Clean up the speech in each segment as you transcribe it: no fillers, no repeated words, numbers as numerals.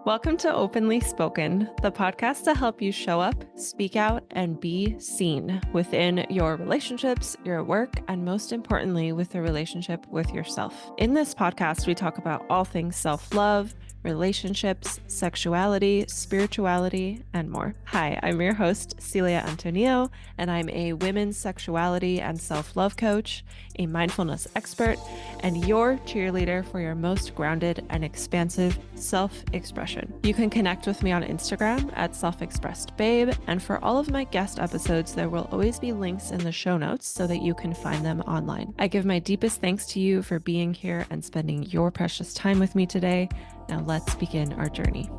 Welcome to Openly Spoken, the podcast to help you show up, speak out, and be seen within your relationships, your work, and most importantly, with the relationship with yourself. In this podcast, we talk about all things self-love, relationships, sexuality, spirituality, and more. Hi, I'm your host, Celia Antonio, and I'm a women's sexuality and self-love coach, a mindfulness expert, and your cheerleader for your most grounded and expansive self-expression. You can connect with me on Instagram at self-expressedbabe, and for all of my guest episodes, there will always be links in the show notes so that you can find them online. I give my deepest thanks to you for being here and spending your precious time with me today. Now let's begin our journey.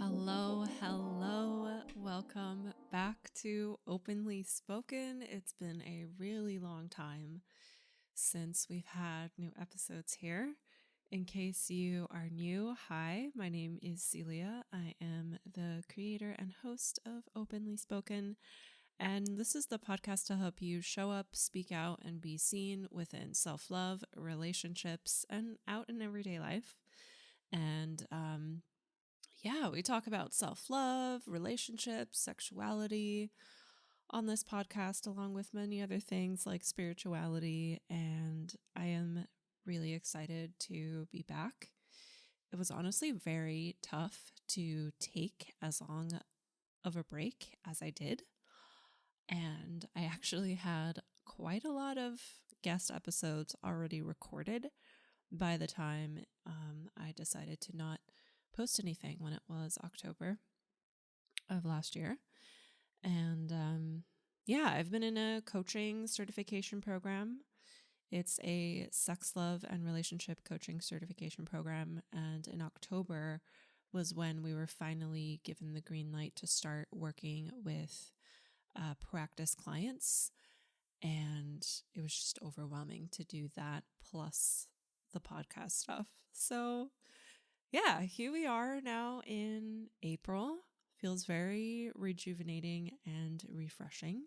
Hello. Welcome back to Openly Spoken. It's been a really long time since we've had new episodes here. In case you are new, hi, my name is Celia. I am the creator and host of Openly Spoken, and this is the podcast to help you show up, speak out, and be seen within self-love, relationships, and out in everyday life. And we talk about self-love, relationships, sexuality on this podcast, along with many other things like spirituality. And I am really excited to be back. It was honestly very tough to take as long of a break as I did. And I actually had quite a lot of guest episodes already recorded by the time I decided to not post anything when it was October of last year. And I've been in a coaching certification program. It's a sex, love, and relationship coaching certification program. And in October was when we were finally given the green light to start working with practice clients. And it was just overwhelming to do that plus the podcast stuff. So here we are now in April. Feels very rejuvenating and refreshing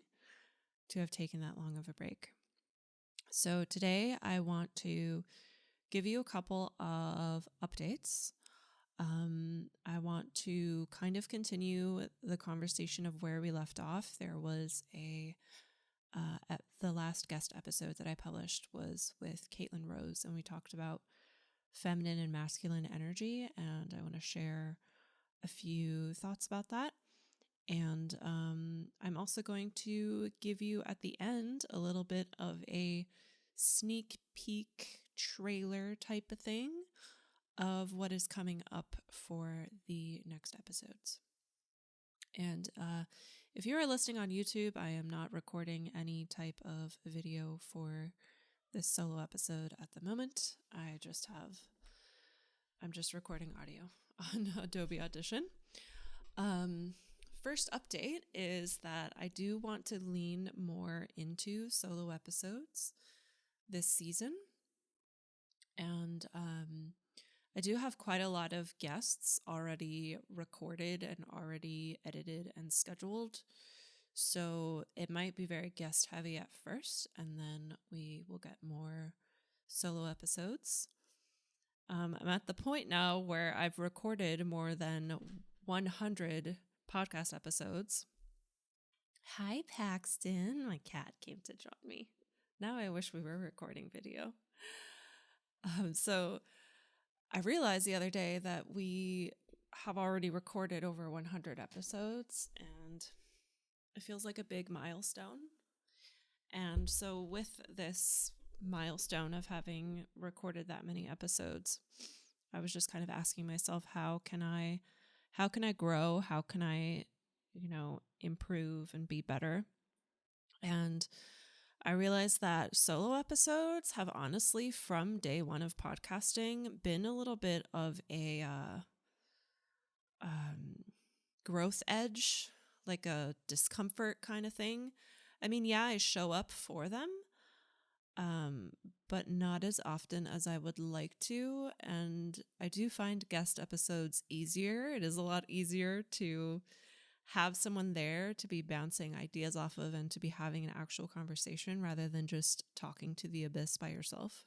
to have taken that long of a break. So today I want to give you a couple of updates. I want to kind of continue the conversation of where we left off. There was at the last guest episode that I published was with Caitlin Rose, and we talked about feminine and masculine energy, and I want to share a few thoughts about that. And I'm also going to give you at the end a little bit of a sneak peek trailer type of thing of what is coming up for the next episodes. And if you are listening on YouTube, I am not recording any type of video for this solo episode at the moment. I'm just recording audio on Adobe Audition. First update is that I do want to lean more into solo episodes this season. And I do have quite a lot of guests already recorded and already edited and scheduled. So it might be very guest heavy at first, and then we will get more solo episodes. I'm at the point now where I've recorded more than 100 podcast episodes. Hi, Paxton. My cat came to join me. Now I wish we were recording video. So I realized the other day that we have already recorded over 100 episodes, and it feels like a big milestone. And so with this milestone of having recorded that many episodes, I was just kind of asking myself, how can I grow? How can I, improve and be better? And I realized that solo episodes have honestly, from day one of podcasting, been a little bit of a growth edge, like a discomfort kind of thing. I mean, I show up for them, but not as often as I would like to. And I do find guest episodes easier. It is a lot easier to have someone there to be bouncing ideas off of and to be having an actual conversation rather than just talking to the abyss by yourself.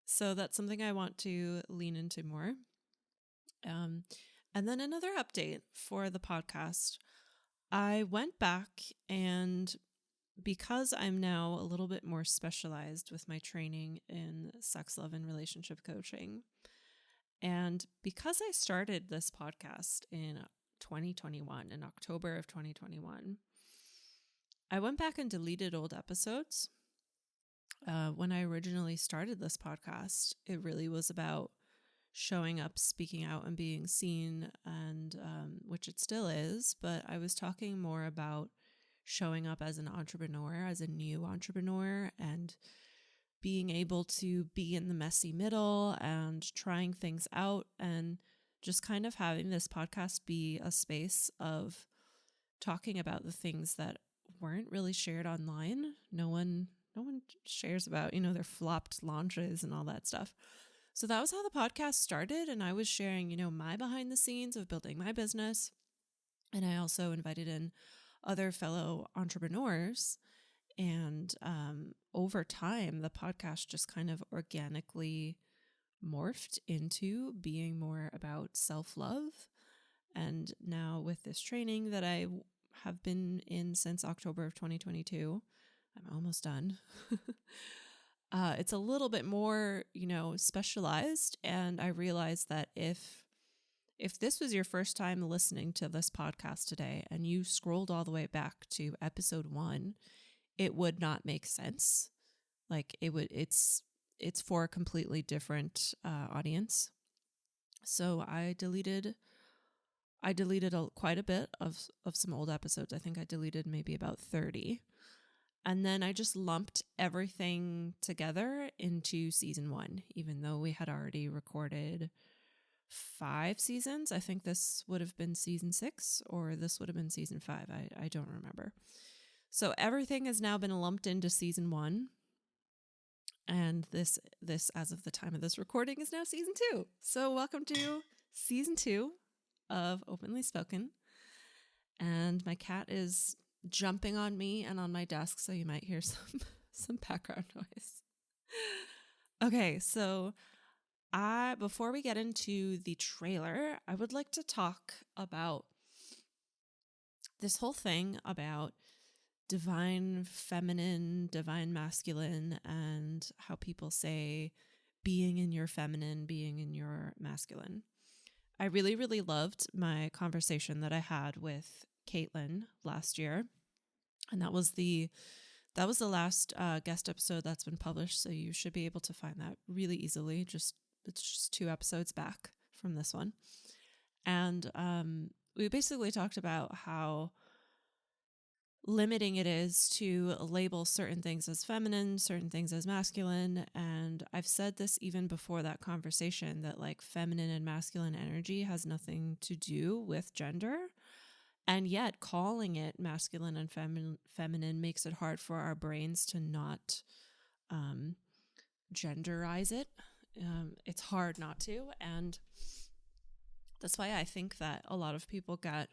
So that's something I want to lean into more. And then another update for the podcast. I went back, and because I'm now a little bit more specialized with my training in sex, love, and relationship coaching, and because I started this podcast in 2021, in October of 2021, I went back and deleted old episodes. When I originally started this podcast, it really was about showing up, speaking out, and being seen, and which it still is, but I was talking more about showing up as an entrepreneur, as a new entrepreneur, and being able to be in the messy middle and trying things out, and just kind of having this podcast be a space of talking about the things that weren't really shared online. No one shares about, their flopped launches and all that stuff. So that was how the podcast started. And I was sharing, my behind the scenes of building my business. And I also invited in other fellow entrepreneurs. And over time, the podcast just kind of organically morphed into being more about self-love. And now with this training that I have been in since October of 2022, I'm almost done. It's a little bit more, specialized. And I realized that if this was your first time listening to this podcast today and you scrolled all the way back to episode 1, it would not make sense. Like it's for a completely different audience. So I deleted quite a bit of some old episodes. I think I deleted maybe about 30. And then I just lumped everything together into season 1, even though we had already recorded 5 seasons. I think this would have been season 6 or this would have been season 5. I don't remember. So everything has now been lumped into season 1. And this, as of the time of this recording, is now season 2. So welcome to season 2 of Openly Spoken. And my cat is jumping on me and on my desk, so you might hear some background noise. Okay, so before we get into the trailer, I would like to talk about this whole thing about divine feminine, divine masculine, and how people say being in your feminine, being in your masculine. I really, really loved my conversation that I had with Caitlin last year. And that was the last guest episode that's been published. So you should be able to find that really easily. It's just 2 episodes back from this one. And we basically talked about how limiting it is to label certain things as feminine, certain things as masculine. And I've said this even before that conversation, that like feminine and masculine energy has nothing to do with gender. And yet calling it masculine and feminine makes it hard for our brains to not genderize it. It's hard not to. And that's why I think that a lot of people get,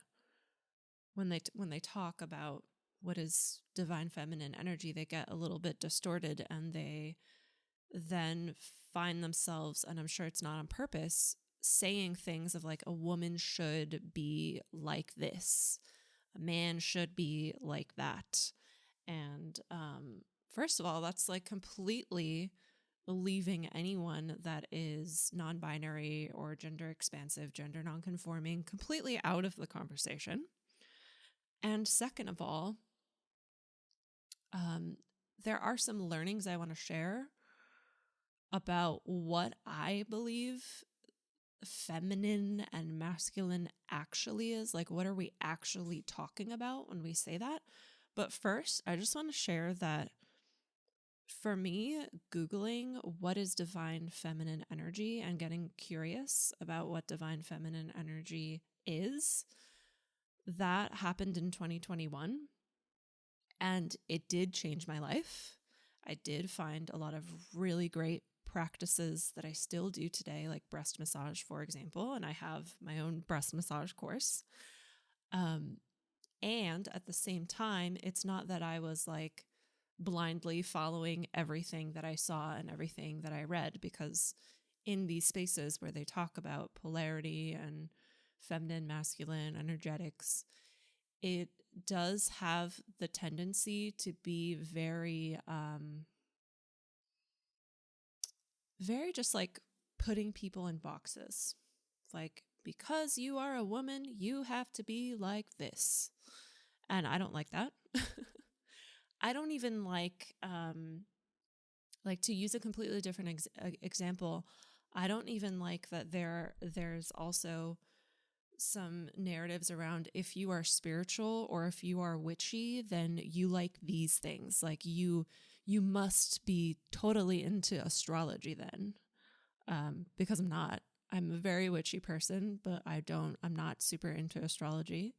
when they talk about what is divine feminine energy, they get a little bit distorted, and they then find themselves, and I'm sure it's not on purpose, saying things of like, a woman should be like this, a man should be like that. And first of all, that's like completely leaving anyone that is non-binary or gender expansive, gender non-conforming, completely out of the conversation. And second of all, there are some learnings I want to share about what I believe feminine and masculine actually is. Like, what are we actually talking about when we say that? But first, I just want to share that for me, Googling what is divine feminine energy and getting curious about what divine feminine energy is, that happened in 2021. And it did change my life. I did find a lot of really great practices that I still do today, like breast massage, for example. And I have my own breast massage course. And at the same time, it's not that I was like blindly following everything that I saw and everything that I read, because in these spaces where they talk about polarity and feminine, masculine, energetics, it does have the tendency to be very just like putting people in boxes. Like, because you are a woman, you have to be like this. And I don't like that. I don't even like to use a completely different example. I don't even like that there's also some narratives around, if you are spiritual or if you are witchy, then you like these things. Like you must be totally into astrology then. Because I'm not. I'm a very witchy person, but I'm not super into astrology.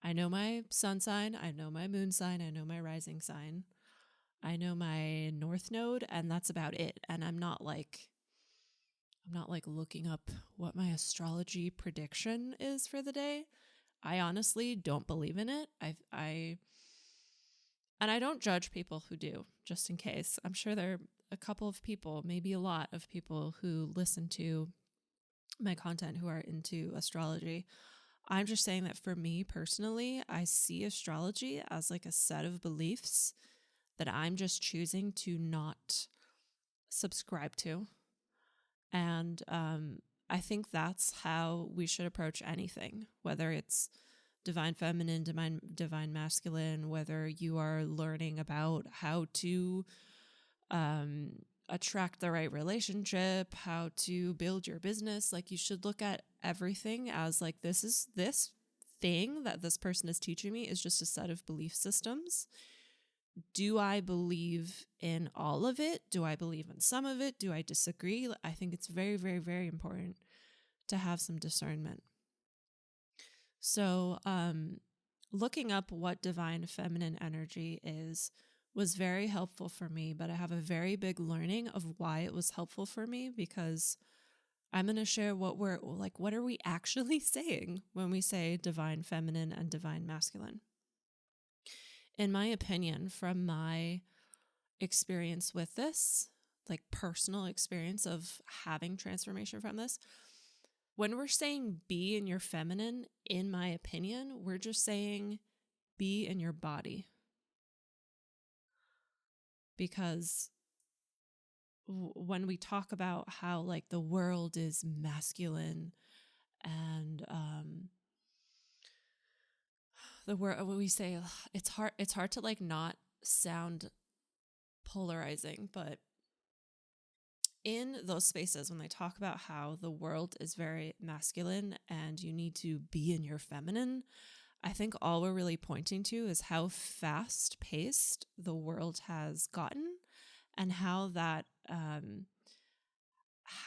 I know my sun sign, I know my moon sign, I know my rising sign, I know my north node, and that's about it. And I'm not like looking up what my astrology prediction is for the day. I honestly don't believe in it. And I don't judge people who do, just in case. I'm sure there are a couple of people, maybe a lot of people who listen to my content who are into astrology. I'm just saying that for me personally, I see astrology as like a set of beliefs that I'm just choosing to not subscribe to. And I think that's how we should approach anything, whether it's divine feminine, divine masculine, whether you are learning about how to attract the right relationship, how to build your business. Like, you should look at everything as like, this thing that this person is teaching me is just a set of belief systems. Do I believe in all of it? Do I believe in some of it? Do I disagree? I think it's very, very, very important to have some discernment. So, looking up what divine feminine energy is was very helpful for me, but I have a very big learning of why it was helpful for me, because I'm going to share what are we actually saying when we say divine feminine and divine masculine? In my opinion, from my experience with this, like personal experience of having transformation from this, when we're saying be in your feminine, in my opinion, we're just saying be in your body. Because when we talk about how like the world is masculine and the word, when we say it's hard to like not sound polarizing, but in those spaces, when they talk about how the world is very masculine and you need to be in your feminine, I think all we're really pointing to is how fast paced the world has gotten, and how that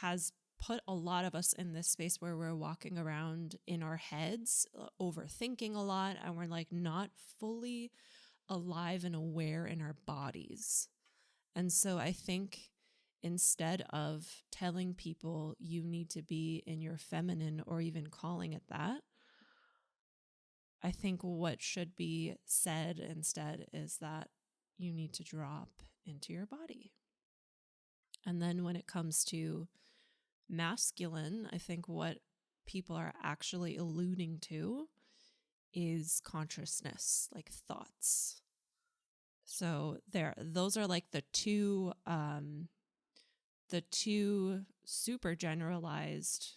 has put a lot of us in this space where we're walking around in our heads, overthinking a lot, and we're like not fully alive and aware in our bodies. And so I think instead of telling people you need to be in your feminine or even calling it that, I think what should be said instead is that you need to drop into your body. And then when it comes to masculine, I think what people are actually alluding to is consciousness, like thoughts. So those are like the two super generalized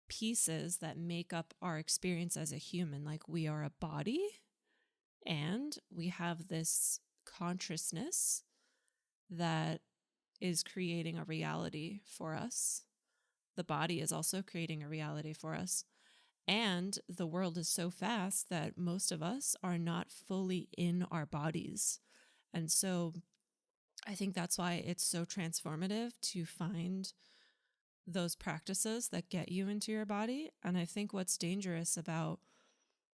pieces that make up our experience as a human. Like, we are a body and we have this consciousness that is creating a reality for us. The body is also creating a reality for us. And the world is so fast that most of us are not fully in our bodies. And so I think that's why it's so transformative to find those practices that get you into your body. And I think what's dangerous about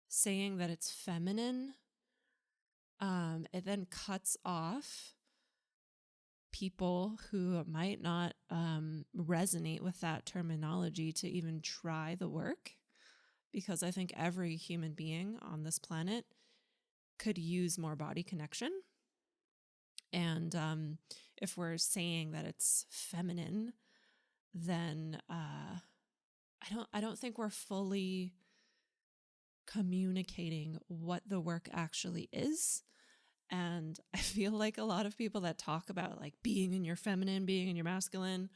saying that it's feminine, it then cuts off people who might not resonate with that terminology to even try the work, because I think every human being on this planet could use more body connection. And if we're saying that it's feminine, then I don't think we're fully communicating what the work actually is. And I feel like a lot of people that talk about like being in your feminine, being in your masculine.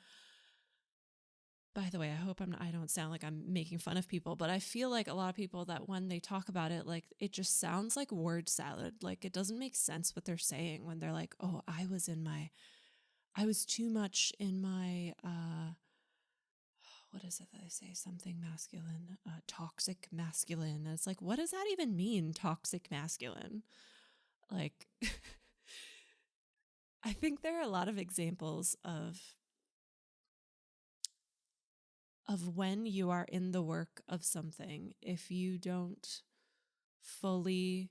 By the way, I hope I don't sound like I'm making fun of people, but I feel like a lot of people that when they talk about it, like it just sounds like word salad. Like it doesn't make sense what they're saying when they're like, oh, I was too much in my, what is it that they say? Something masculine, toxic masculine. And it's like, what does that even mean? Toxic masculine? Like, I think there are a lot of examples of when you are in the work of something, if you don't fully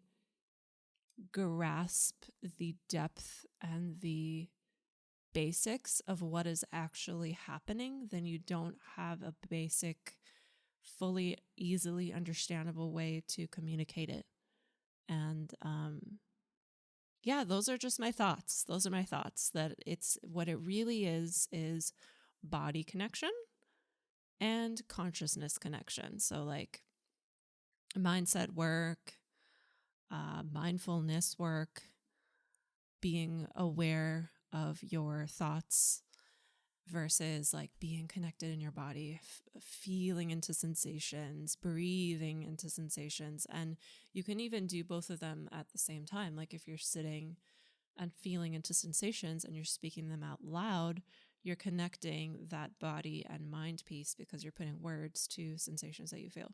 grasp the depth and the basics of what is actually happening, then you don't have a basic, fully, easily understandable way to communicate it. And yeah, those are just my thoughts. Those are my thoughts that it's what it really is body connection and consciousness connection. So like mindset work, mindfulness work, being aware of your thoughts versus like being connected in your body, feeling into sensations, breathing into sensations. And you can even do both of them at the same time. Like if you're sitting and feeling into sensations and you're speaking them out loud, you're connecting that body and mind piece because you're putting words to sensations that you feel.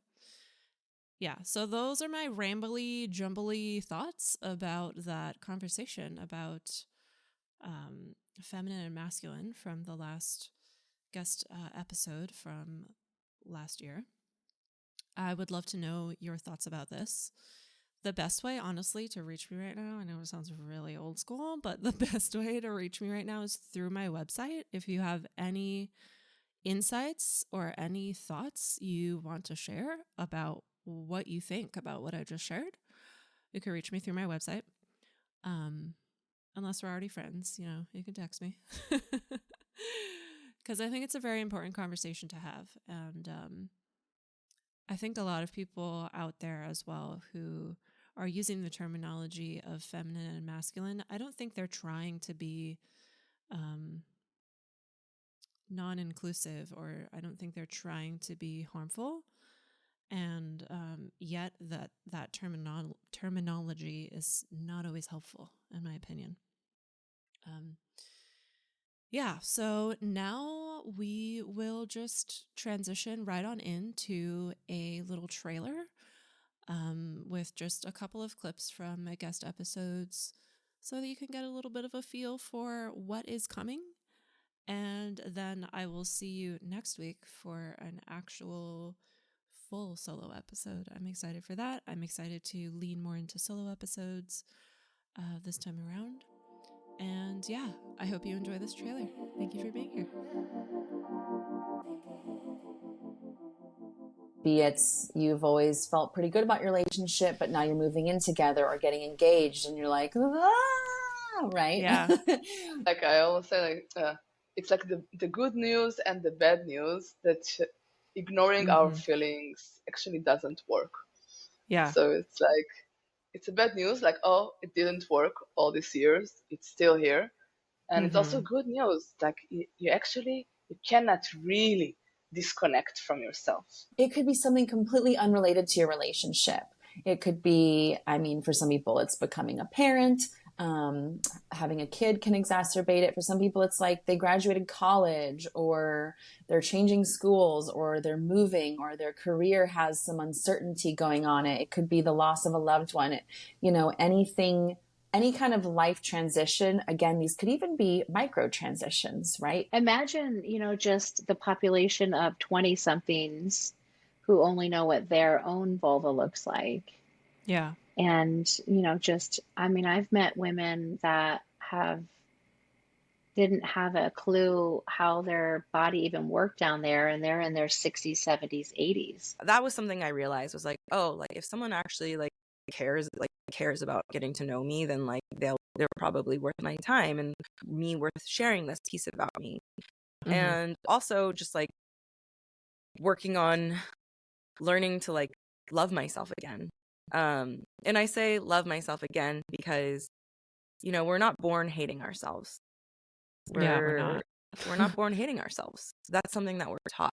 Yeah, so those are my rambly, jumbly thoughts about that conversation about feminine and masculine from the last guest episode from last year. I would love to know your thoughts about this. The best way, honestly, to reach me right now, I know it sounds really old school, but the best way to reach me right now is through my website. If you have any insights or any thoughts you want to share about what you think about what I just shared, you can reach me through my website. Unless we're already friends, you can text me. Because I think it's a very important conversation to have. And I think a lot of people out there as well who are using the terminology of feminine and masculine, I don't think they're trying to be non-inclusive, or I don't think they're trying to be harmful. And yet that terminology is not always helpful, in my opinion. Yeah, so now we will just transition right on into a little trailer with just a couple of clips from my guest episodes so that you can get a little bit of a feel for what is coming. And then I will see you next week for an actual full solo episode. I'm excited for that. I'm excited to lean more into solo episodes this time around. And yeah, I hope you enjoy this trailer. Thank you for being here. Be it's you've always felt pretty good about your relationship, but now you're moving in together or getting engaged and you're like, right? Yeah. Like I always say, it's like the good news and the bad news that ignoring our feelings actually doesn't work. Yeah. So it's like, it's a bad news, like, oh, it didn't work all these years. It's still here. And it's also good news. Like you cannot really disconnect from yourself. It could be something completely unrelated to your relationship. It could be, for some people, it's becoming a parent. Having a kid can exacerbate it. For some people, it's like they graduated college, or they're changing schools, or they're moving, or their career has some uncertainty going on. It could be the loss of a loved one. Anything, any kind of life transition. Again, these could even be micro transitions, right? Imagine, just the population of 20-somethings who only know what their own vulva looks like. Yeah. And, I've met women that didn't have a clue how their body even worked down there, and they're in their 60s, 70s, 80s. That was something I realized was like, oh, like if someone actually cares about getting to know me, then like they're probably worth my time and me worth sharing this piece about me. Mhm. And also just like working on learning to like love myself again. And I say love myself again because, you know, we're not born hating ourselves. Yeah, we're not. We're not born hating ourselves. That's something that we're taught.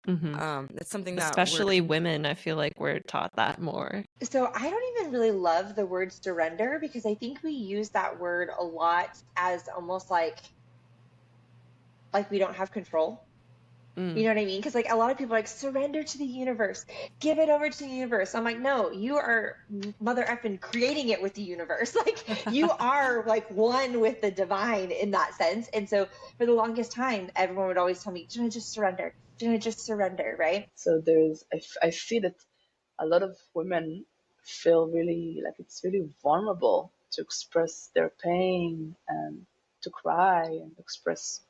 It's something that Especially women, I feel like we're taught that more. So I don't even really love the word surrender, because I think we use that word a lot as almost like we don't have control. You know what I mean? Because like a lot of people are like, surrender to the universe, give it over to the universe. I'm like, no, you are mother effing creating it with the universe. Like you are like one with the divine in that sense. And so for the longest time, everyone would always tell me, Jenna, just surrender. Jenna, just surrender, right? So I see that a lot of women feel really like it's really vulnerable to express their pain and to cry and express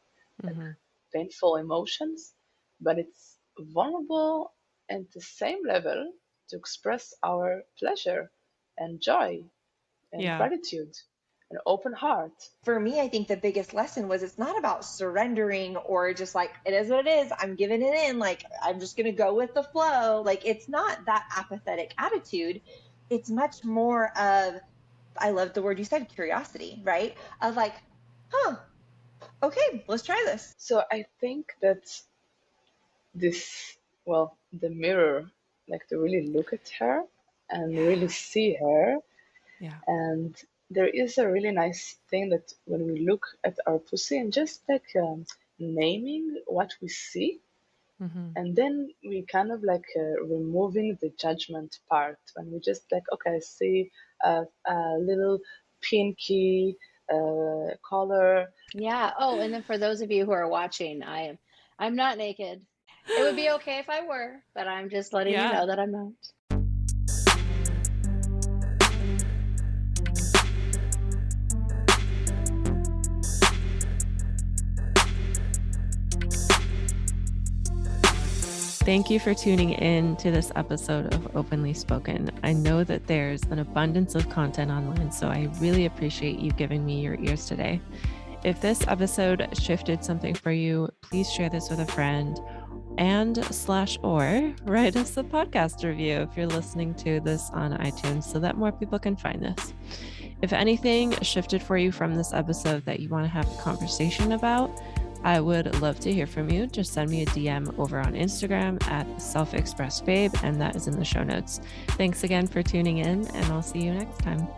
painful emotions, but it's vulnerable at the same level to express our pleasure and joy and gratitude and open heart. For me, I think the biggest lesson was it's not about surrendering or just like, it is what it is, I'm giving it in, like I'm just going to go with the flow. Like it's not that apathetic attitude. It's much more of, I love the word you said, curiosity, right? Of like, okay, let's try this. So I think that the mirror, like to really look at her and really see her. Yeah. And there is a really nice thing that when we look at our pussy and just like naming what we see, and then we kind of like removing the judgment part, when we just like, okay, I see a little pinky color. Yeah. Oh, and then for those of you who are watching, I'm not naked. It would be okay if I were, but I'm just letting you know that I'm not. Thank you for tuning in to this episode of Openly Spoken. I know that there's an abundance of content online, so I really appreciate you giving me your ears today. If this episode shifted something for you, please share this with a friend and/or write us a podcast review if you're listening to this on iTunes so that more people can find this. If anything shifted for you from this episode that you want to have a conversation about, I would love to hear from you. Just send me a DM over on Instagram at selfexpressbabe, and that is in the show notes. Thanks again for tuning in, and I'll see you next time.